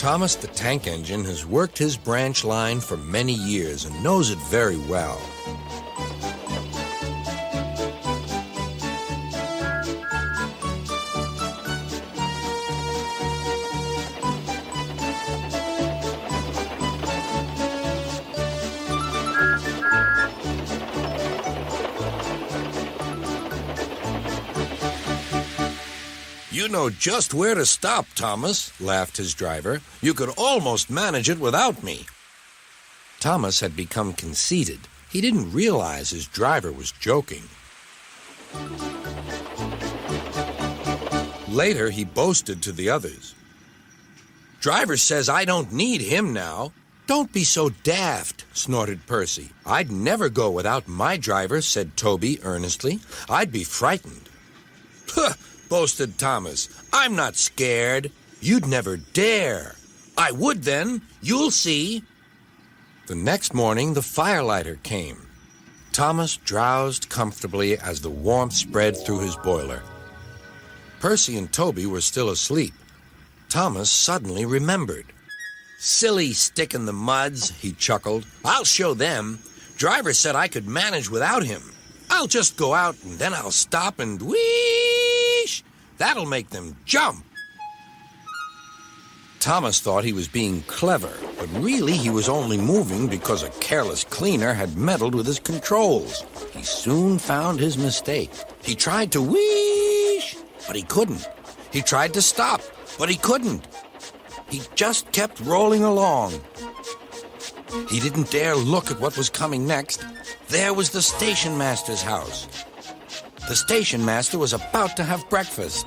Thomas the Tank Engine has worked his branch line for many years and knows it very well. You know just where to stop, Thomas, laughed his driver. You could almost manage it without me. Thomas had become conceited. He didn't realize his driver was joking. Later, he boasted to the others. Driver says I don't need him now. Don't be so daft, snorted Percy. I'd never go without my driver, said Toby earnestly. I'd be frightened. Huh! Boasted Thomas. I'm not scared. You'd never dare. I would then. You'll see. The next morning, the firelighter came. Thomas drowsed comfortably as the warmth spread through his boiler. Percy and Toby were still asleep. Thomas suddenly remembered. Silly stick in the muds, he chuckled. I'll show them. Driver said I could manage without him. I'll just go out and then I'll stop and whoosh! That'll make them jump. Thomas thought he was being clever, but really he was only moving because a careless cleaner had meddled with his controls. He soon found his mistake. He tried to whoosh, but he couldn't. He tried to stop, but he couldn't. He just kept rolling along. He didn't dare look at what was coming next. There was the station master's house. The station master was about to have breakfast.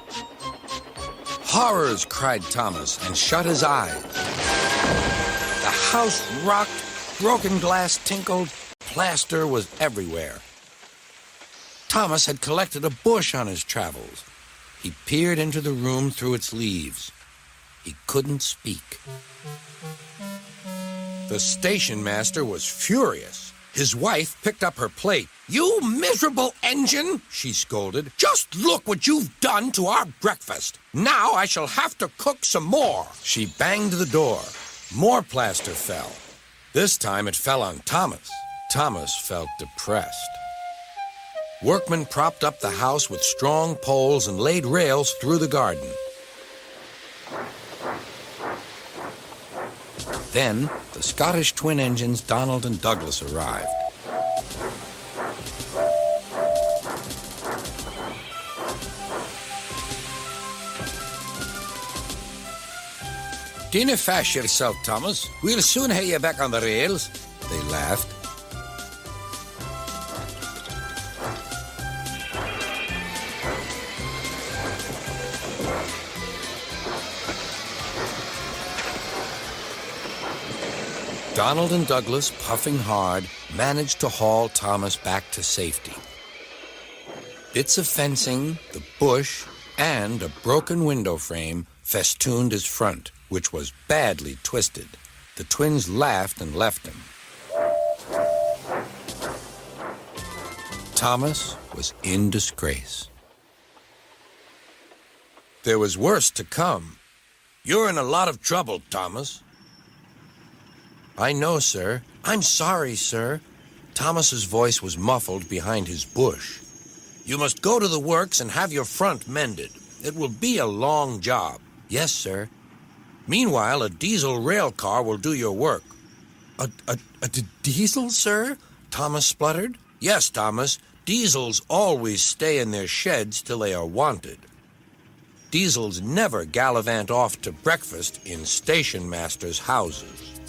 Horrors, cried Thomas, and shut his eyes. The house rocked, broken glass tinkled, plaster was everywhere. Thomas had collected a bush on his travels. He peered into the room through its leaves. He couldn't speak. The station master was furious. His wife picked up her plate. You miserable engine, she scolded. Just look what you've done to our breakfast. Now I shall have to cook some more. She banged the door. More plaster fell. This time it fell on Thomas. Thomas felt depressed. Workmen propped up the house with strong poles and laid rails through the garden. Then, the Scottish twin engines Donald and Douglas arrived. Dinna fash yourself, Thomas. We'll soon have you back on the rails, they laughed. Donald and Douglas, puffing hard, managed to haul Thomas back to safety. Bits of fencing, the bush, and a broken window frame festooned his front, which was badly twisted. The twins laughed and left him. Thomas was in disgrace. There was worse to come. You're in a lot of trouble, Thomas. I know, sir. I'm sorry, sir. Thomas's voice was muffled behind his bush. You must go to the works and have your front mended. It will be a long job. Yes, sir. Meanwhile, a diesel rail car will do your work. A diesel, sir? Thomas spluttered. Yes, Thomas. Diesels always stay in their sheds till they are wanted. Diesels never gallivant off to breakfast in station masters' houses.